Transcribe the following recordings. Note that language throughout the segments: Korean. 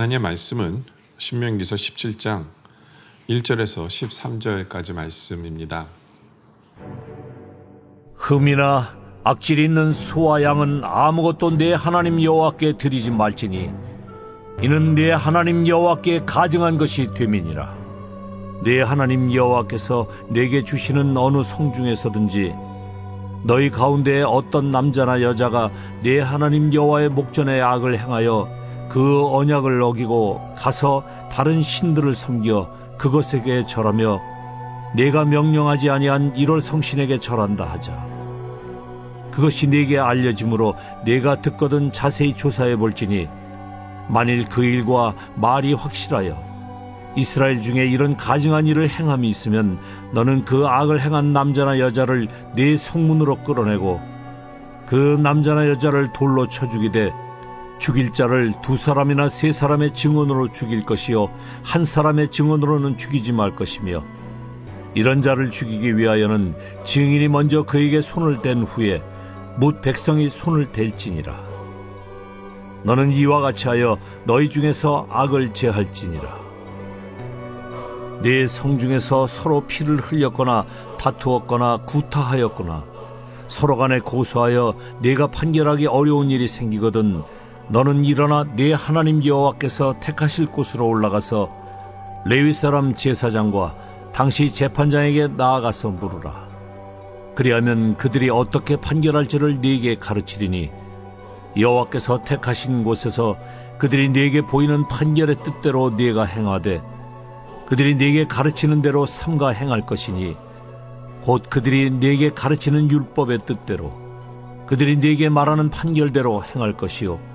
하나님의 말씀은 신명기서 17장 1절에서 13절까지 말씀입니다. 흠이나 악질이 있는 소와 양은 아무것도 내 하나님 여호와께 드리지 말지니 이는 내 하나님 여호와께 가증한 것이 됨이니라. 내 하나님 여호와께서 내게 주시는 어느 성 중에서든지 너희 가운데 어떤 남자나 여자가 내 하나님 여호와의 목전에 악을 행하여 그 언약을 어기고 가서 다른 신들을 섬겨 그것에게 절하며 내가 명령하지 아니한 이럴 성신에게 절한다 하자. 그것이 네게 알려짐으로 내가 듣거든 자세히 조사해 볼지니 만일 그 일과 말이 확실하여 이스라엘 중에 이런 가증한 일을 행함이 있으면 너는 그 악을 행한 남자나 여자를 네 성문으로 끌어내고 그 남자나 여자를 돌로 쳐 죽이되 죽일 자를 2사람이나 3사람의 증언으로 죽일 것이요 한 사람의 증언으로는 죽이지 말 것이며 이런 자를 죽이기 위하여는 증인이 먼저 그에게 손을 댄 후에 뭇 백성이 손을 댈지니라. 너는 이와 같이 하여 너희 중에서 악을 제할지니라. 네 성 중에서 서로 피를 흘렸거나 다투었거나 구타하였거나 서로 간에 고소하여 네가 판결하기 어려운 일이 생기거든 너는 일어나 네 하나님 여호와께서 택하실 곳으로 올라가서 레위 사람 제사장과 당시 재판장에게 나아가서 물으라. 그리하면 그들이 어떻게 판결할지를 네게 가르치리니 여호와께서 택하신 곳에서 그들이 네게 보이는 판결의 뜻대로 네가 행하되 그들이 네게 가르치는 대로 삼가 행할 것이니 곧 그들이 네게 가르치는 율법의 뜻대로 그들이 네게 말하는 판결대로 행할 것이요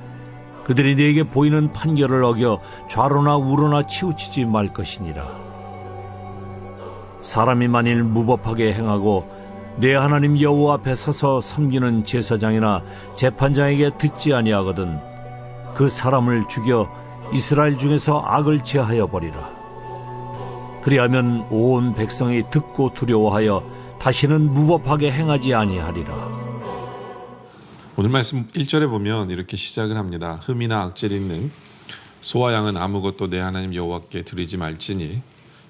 그들이 네게 보이는 판결을 어겨 좌로나 우로나 치우치지 말 것이니라. 사람이 만일 무법하게 행하고 내 하나님 여호와 앞에 서서 섬기는 제사장이나 재판장에게 듣지 아니하거든 그 사람을 죽여 이스라엘 중에서 악을 제하여 버리라. 그리하면 온 백성이 듣고 두려워하여 다시는 무법하게 행하지 아니하리라. 오늘 말씀 1절에 보면 이렇게 시작을 합니다. 흠이나 악질이 있는 소와 양은 아무것도 내 하나님 여호와께 드리지 말지니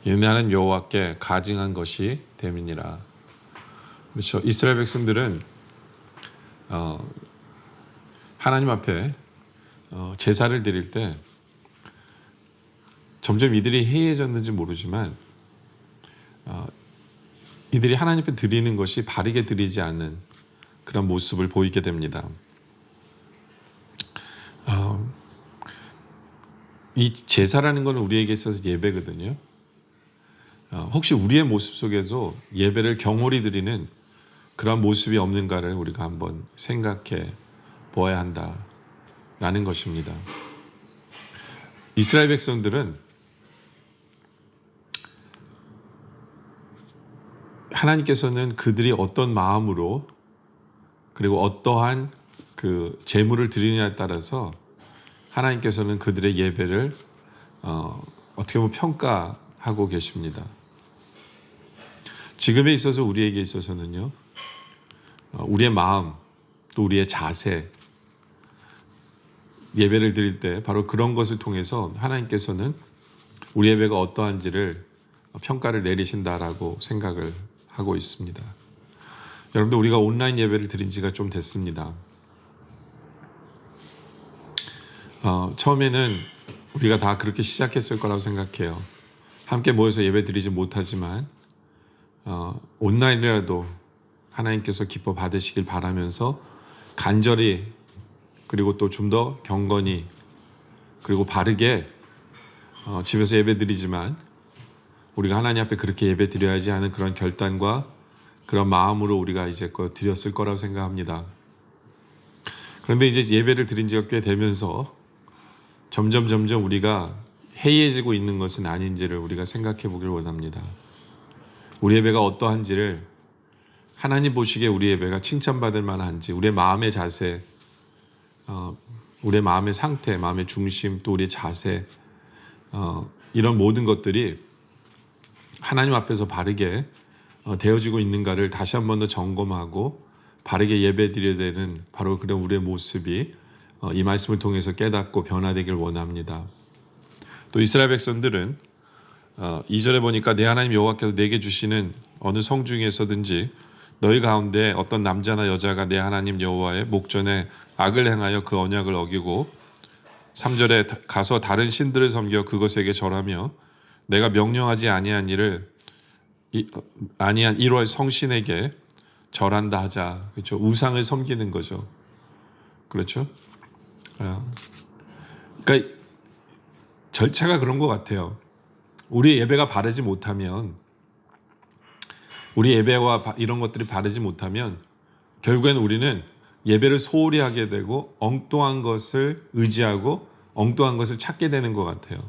이는 내 하나님 여호와께 가증한 것이 됨이니라. 그렇죠. 이스라엘 백성들은 하나님 앞에 제사를 드릴 때 점점 이들이 해이해졌는지 모르지만 이들이 하나님 앞에 드리는 것이 바르게 드리지 않는 그런 모습을 보이게 됩니다. 이 제사라는 것은 우리에게 있어서 예배거든요. 혹시 우리의 모습 속에도 예배를 경홀히 드리는 그런 모습이 없는가를 우리가 한번 생각해 보아야 한다라는 것입니다. 이스라엘 백성들은 하나님께서는 그들이 어떤 마음으로 그리고 어떠한 그 제물을 드리느냐에 따라서 하나님께서는 그들의 예배를 어떻게 보면 평가하고 계십니다. 지금에 있어서 우리에게 있어서는요, 우리의 마음 또 우리의 자세, 예배를 드릴 때 바로 그런 것을 통해서 하나님께서는 우리 예배가 어떠한지를 평가를 내리신다라고 생각을 하고 있습니다. 여러분들 우리가 온라인 예배를 드린 지가 좀 됐습니다. 처음에는 우리가 다 그렇게 시작했을 거라고 생각해요. 함께 모여서 예배 드리지 못하지만 온라인이라도 하나님께서 기뻐 받으시길 바라면서 간절히 그리고 또 좀 더 경건히 그리고 바르게 집에서 예배 드리지만 우리가 하나님 앞에 그렇게 예배 드려야지 하는 그런 결단과 그런 마음으로 우리가 이제껏 드렸을 거라고 생각합니다. 그런데 이제 예배를 드린 지가 꽤 되면서 점점 우리가 해이해지고 있는 것은 아닌지를 우리가 생각해 보길 원합니다. 우리 예배가 어떠한지를 하나님 보시기에 우리 예배가 칭찬받을 만한지, 우리의 마음의 자세, 우리의 마음의 상태, 마음의 중심, 또 우리의 자세, 이런 모든 것들이 하나님 앞에서 바르게 되어지고 있는가를 다시 한 번 더 점검하고 바르게 예배 드려야 되는 바로 그런 우리의 모습이 이 말씀을 통해서 깨닫고 변화되길 원합니다. 또 이스라엘 백성들은 2절에 보니까 내 하나님 여호와께서 내게 주시는 어느 성 중에서든지 너희 가운데 어떤 남자나 여자가 내 하나님 여호와의 목전에 악을 행하여 그 언약을 어기고 3절에 가서 다른 신들을 섬겨 그것에게 절하며 내가 명령하지 아니한 1월 성신에게 절한다 하자. 그렇죠? 우상을 섬기는 거죠. 그렇죠? 그러니까 절차가 그런 것 같아요. 우리 예배가 바르지 못하면, 우리 예배와 이런 것들이 바르지 못하면 결국엔 우리는 예배를 소홀히 하게 되고 엉뚱한 것을 의지하고 엉뚱한 것을 찾게 되는 것 같아요.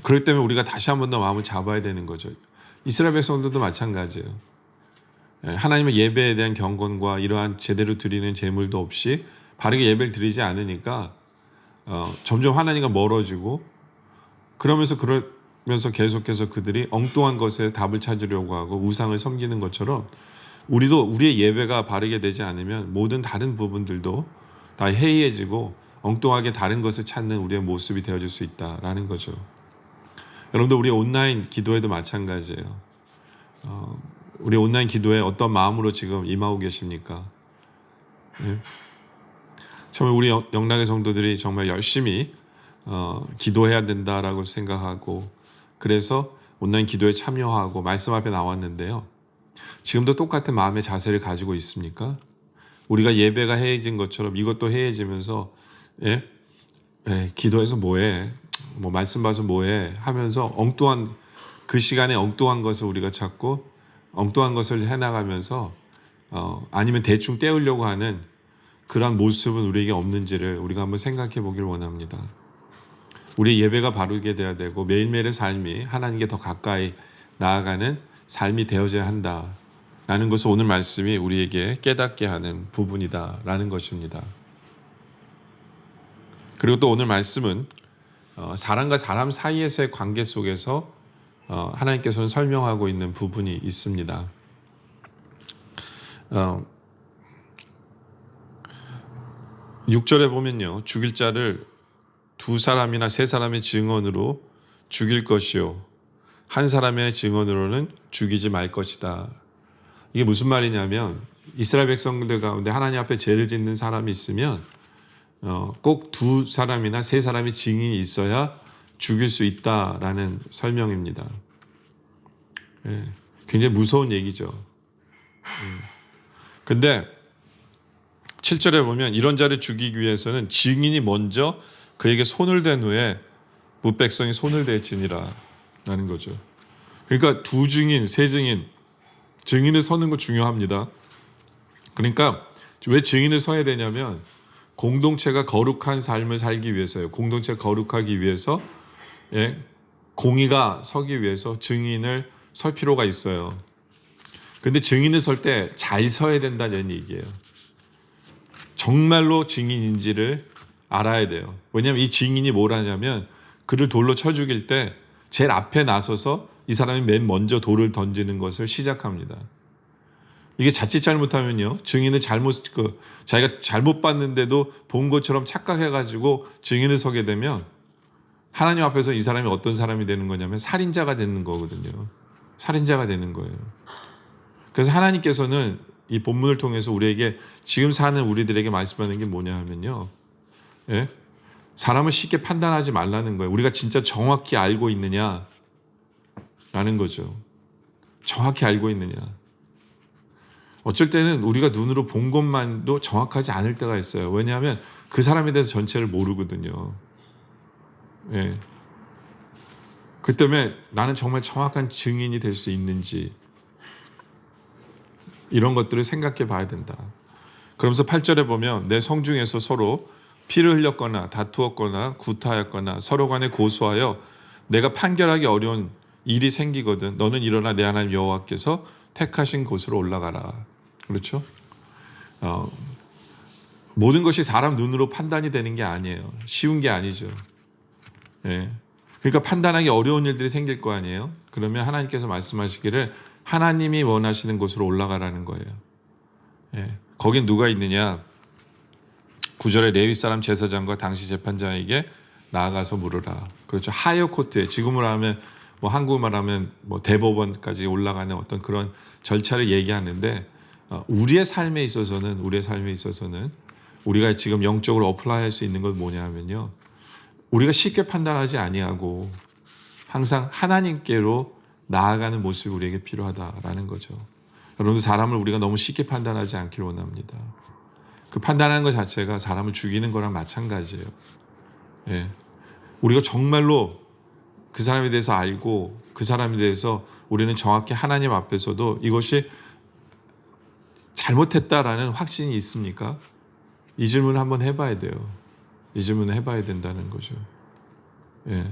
그렇기 때문에 우리가 다시 한 번 더 마음을 잡아야 되는 거죠. 이스라엘 백성들도 마찬가지예요. 하나님의 예배에 대한 경건과 이러한 제대로 드리는 제물도 없이 바르게 예배를 드리지 않으니까 점점 하나님과 멀어지고 그러면서 계속해서 그들이 엉뚱한 것에 답을 찾으려고 하고 우상을 섬기는 것처럼 우리도 우리의 예배가 바르게 되지 않으면 모든 다른 부분들도 다 해이해지고 엉뚱하게 다른 것을 찾는 우리의 모습이 되어질 수 있다라는 거죠. 여러분들 우리 온라인 기도에도 마찬가지예요. 우리 온라인 기도에 어떤 마음으로 지금 임하고 계십니까? 처음에 우리 영락의 성도들이 정말 열심히 기도해야 된다라고 생각하고 그래서 온라인 기도에 참여하고 말씀 앞에 나왔는데요. 지금도 똑같은 마음의 자세를 가지고 있습니까? 우리가 예배가 해해진 것처럼 이것도 해해지면서 기도해서 뭐해? 뭐 말씀 봐서 뭐해? 하면서 엉뚱한 그 시간에 엉뚱한 것을 우리가 찾고 엉뚱한 것을 해나가면서 아니면 대충 때우려고 하는 그런 모습은 우리에게 없는지를 우리가 한번 생각해 보길 원합니다. 우리의 예배가 바르게 돼야 되고 매일매일의 삶이 하나님께 더 가까이 나아가는 삶이 되어져야 한다라는 것을 오늘 말씀이 우리에게 깨닫게 하는 부분이다라는 것입니다. 그리고 또 오늘 말씀은 사람과 사람 사이에서의 관계 속에서 하나님께서는 설명하고 있는 부분이 있습니다. 6절에 보면요. 죽일 자를 2사람이나 3사람의 증언으로 죽일 것이요. 1사람의 증언으로는 죽이지 말 것이다. 이게 무슨 말이냐면 이스라엘 백성들 가운데 하나님 앞에 죄를 짓는 사람이 있으면 꼭 2사람이나 3사람의 증인이 있어야 죽일 수 있다라는 설명입니다. 굉장히 무서운 얘기죠. 근데 7절에 보면 이런 자를 죽이기 위해서는 증인이 먼저 그에게 손을 댄 후에 무백성이 손을 댈지니라 라는 거죠. 그러니까 2증인, 3증인, 증인을 서는 거 중요합니다. 그러니까 왜 증인을 서야 되냐면 공동체가 거룩한 삶을 살기 위해서요. 공동체가 거룩하기 위해서 공의가 서기 위해서 증인을 설 필요가 있어요. 근데 증인을 설 때 잘 서야 된다는 얘기예요. 정말로 증인인지를 알아야 돼요. 왜냐하면 이 증인이 뭘 하냐면 그를 돌로 쳐 죽일 때 제일 앞에 나서서 이 사람이 맨 먼저 돌을 던지는 것을 시작합니다. 이게 자칫 잘못하면요. 증인을 자기가 잘못 봤는데도 본 것처럼 착각해가지고 증인을 서게 되면 하나님 앞에서 이 사람이 어떤 사람이 되는 거냐면 살인자가 되는 거거든요. 살인자가 되는 거예요. 그래서 하나님께서는 이 본문을 통해서 우리에게 지금 사는 우리들에게 말씀하는 게 뭐냐 하면요. 사람을 쉽게 판단하지 말라는 거예요. 우리가 진짜 정확히 알고 있느냐라는 거죠. 정확히 알고 있느냐. 어쩔 때는 우리가 눈으로 본 것만도 정확하지 않을 때가 있어요. 왜냐하면 그 사람에 대해서 전체를 모르거든요. 그 때문에 나는 정말 정확한 증인이 될 수 있는지 이런 것들을 생각해 봐야 된다. 그러면서 8절에 보면 내 성중에서 서로 피를 흘렸거나 다투었거나 구타하였거나 서로 간에 고소하여 내가 판결하기 어려운 일이 생기거든 너는 일어나 내 하나님 여호와께서 택하신 곳으로 올라가라. 그렇죠? 모든 것이 사람 눈으로 판단이 되는 게 아니에요. 쉬운 게 아니죠. 그러니까 판단하기 어려운 일들이 생길 거 아니에요. 그러면 하나님께서 말씀하시기를 하나님이 원하시는 곳으로 올라가라는 거예요. 거긴 누가 있느냐? 9절에 레위 사람 제사장과 당시 재판장에게 나아가서 물으라. 그렇죠. 하이어 코트에 지금으로 하면 뭐 한국말 하면 뭐 대법원까지 올라가는 어떤 그런 절차를 얘기하는데 우리의 삶에 있어서는 우리가 지금 영적으로 어플라이할 수 있는 건 뭐냐면요. 우리가 쉽게 판단하지 아니하고 항상 하나님께로 나아가는 모습이 우리에게 필요하다라는 거죠. 여러분들 사람을 우리가 너무 쉽게 판단하지 않기를 원합니다. 그 판단하는 것 자체가 사람을 죽이는 거랑 마찬가지예요. 예. 우리가 정말로 그 사람에 대해서 알고 그 사람에 대해서 우리는 정확히 하나님 앞에서도 이것이 잘못했다라는 확신이 있습니까? 이 질문을 한번 해봐야 돼요. 이 질문을 해봐야 된다는 거죠. 예.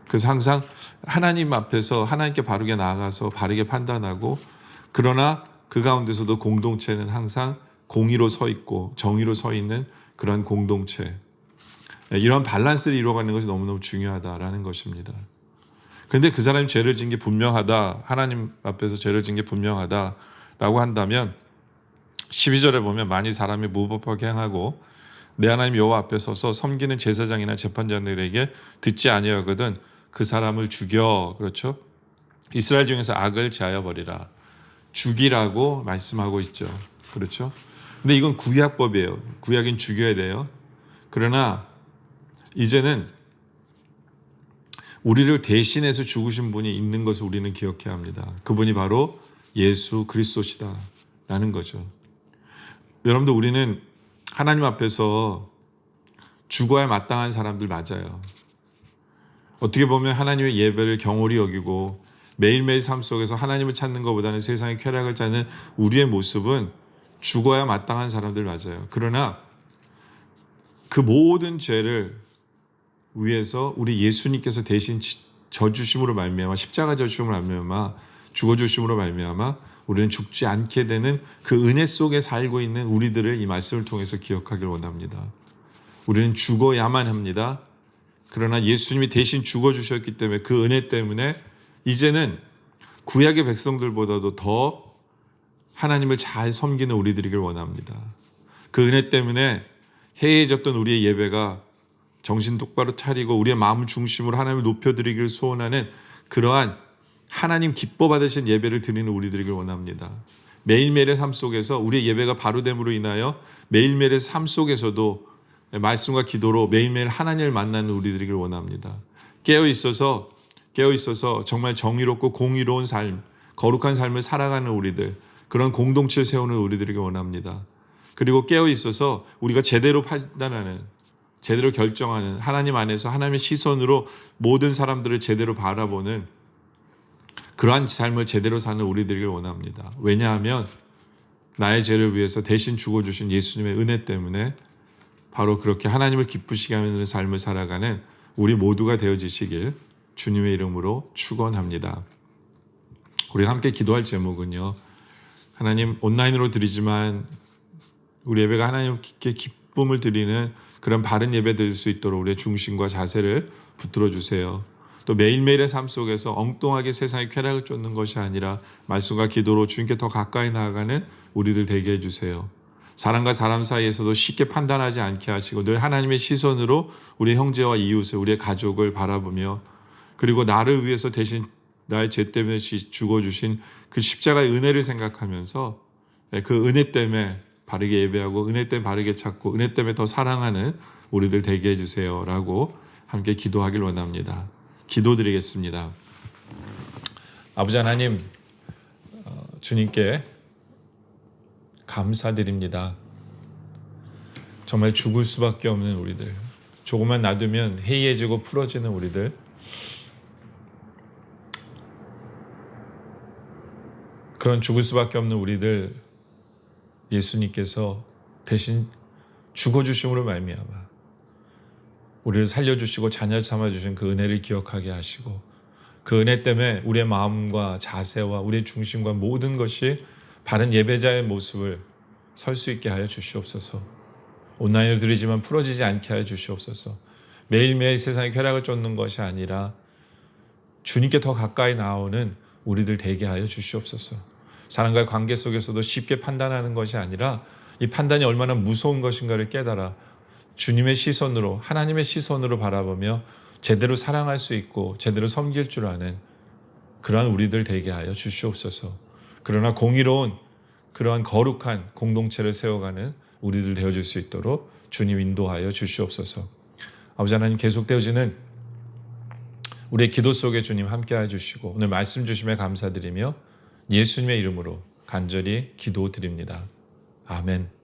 그래서 항상 하나님 앞에서 하나님께 바르게 나아가서 바르게 판단하고 그러나 그 가운데서도 공동체는 항상 공의로 서 있고 정의로 서 있는 그런 공동체. 이런 밸런스를 이루어가는 것이 너무너무 중요하다라는 것입니다. 그런데 그 사람이 죄를 지은 게 분명하다. 하나님 앞에서 죄를 지은 게 분명하다라고 한다면 12절에 보면 만일 사람이 무법하게 행하고 내 하나님 여호와 앞에 서서 섬기는 제사장이나 재판장들에게 듣지 아니하거든 그 사람을 죽여. 그렇죠? 이스라엘 중에서 악을 제하여 버리라. 죽이라고 말씀하고 있죠. 그렇죠? 근데 이건 구약법이에요. 구약인 죽여야 돼요. 그러나 이제는 우리를 대신해서 죽으신 분이 있는 것을 우리는 기억해야 합니다. 그분이 바로 예수 그리스도시다라는 거죠. 여러분들 우리는 하나님 앞에서 죽어야 마땅한 사람들 맞아요. 어떻게 보면 하나님의 예배를 경홀히 여기고 매일매일 삶 속에서 하나님을 찾는 것보다는 세상의 쾌락을 찾는 우리의 모습은 죽어야 마땅한 사람들 맞아요. 그러나 그 모든 죄를 위해서 우리 예수님께서 대신 져주심으로 말미암아 십자가 져주심으로 말미암아 죽어주심으로 말미암아 우리는 죽지 않게 되는 그 은혜 속에 살고 있는 우리들을 이 말씀을 통해서 기억하길 원합니다. 우리는 죽어야만 합니다. 그러나 예수님이 대신 죽어주셨기 때문에 그 은혜 때문에 이제는 구약의 백성들보다도 더 하나님을 잘 섬기는 우리들이길 원합니다. 그 은혜 때문에 해이해졌던 우리의 예배가 정신 똑바로 차리고 우리의 마음 중심으로 하나님을 높여드리기를 소원하는 그러한 하나님 기뻐 받으신 예배를 드리는 우리들이길 원합니다. 매일매일의 삶 속에서 우리의 예배가 바로됨으로 인하여 매일매일의 삶 속에서도 말씀과 기도로 매일매일 하나님을 만나는 우리들이길 원합니다. 깨어있어서 정말 정의롭고 공의로운 삶, 거룩한 삶을 살아가는 우리들, 그런 공동체를 세우는 우리들이길 원합니다. 그리고 깨어있어서 우리가 제대로 판단하는, 제대로 결정하는, 하나님 안에서 하나님의 시선으로 모든 사람들을 제대로 바라보는 그러한 삶을 제대로 사는 우리들이길 원합니다. 왜냐하면 나의 죄를 위해서 대신 죽어주신 예수님의 은혜 때문에 바로 그렇게 하나님을 기쁘시게 하는 삶을 살아가는 우리 모두가 되어지시길 주님의 이름으로 축원합니다. 우리가 함께 기도할 제목은요. 하나님 온라인으로 드리지만 우리 예배가 하나님께 기쁨을 드리는 그런 바른 예배 드릴 수 있도록 우리의 중심과 자세를 붙들어 주세요. 또 매일매일의 삶 속에서 엉뚱하게 세상의 쾌락을 쫓는 것이 아니라 말씀과 기도로 주님께 더 가까이 나아가는 우리들 되게 해주세요. 사람과 사람 사이에서도 쉽게 판단하지 않게 하시고 늘 하나님의 시선으로 우리 형제와 이웃을, 우리의 가족을 바라보며 그리고 나를 위해서 대신 나의 죄 때문에 죽어주신 그 십자가의 은혜를 생각하면서 그 은혜 때문에 바르게 예배하고 은혜 때문에 바르게 찾고 은혜 때문에 더 사랑하는 우리들 되게 해주세요 라고 함께 기도하길 원합니다. 기도드리겠습니다. 아버지 하나님, 주님께 감사드립니다. 정말 죽을 수밖에 없는 우리들, 조금만 놔두면 해이해지고 풀어지는 우리들, 그런 죽을 수밖에 없는 우리들 예수님께서 대신 죽어주심으로 말미암아 우리를 살려주시고 자녀 삼아주신 그 은혜를 기억하게 하시고 그 은혜 때문에 우리의 마음과 자세와 우리의 중심과 모든 것이 바른 예배자의 모습을 설 수 있게 하여 주시옵소서. 온라인으로 드리지만 풀어지지 않게 하여 주시옵소서. 매일매일 세상의 쾌락을 쫓는 것이 아니라 주님께 더 가까이 나오는 우리들 되게 하여 주시옵소서. 사람과의 관계 속에서도 쉽게 판단하는 것이 아니라 이 판단이 얼마나 무서운 것인가를 깨달아 주님의 시선으로, 하나님의 시선으로 바라보며 제대로 사랑할 수 있고 제대로 섬길 줄 아는 그러한 우리들 되게 하여 주시옵소서. 그러나 공의로운 그러한 거룩한 공동체를 세워가는 우리들 되어줄 수 있도록 주님 인도하여 주시옵소서. 아버지 하나님, 계속되어지는 우리의 기도 속에 주님 함께해 주시고 오늘 말씀 주심에 감사드리며 예수님의 이름으로 간절히 기도드립니다. 아멘.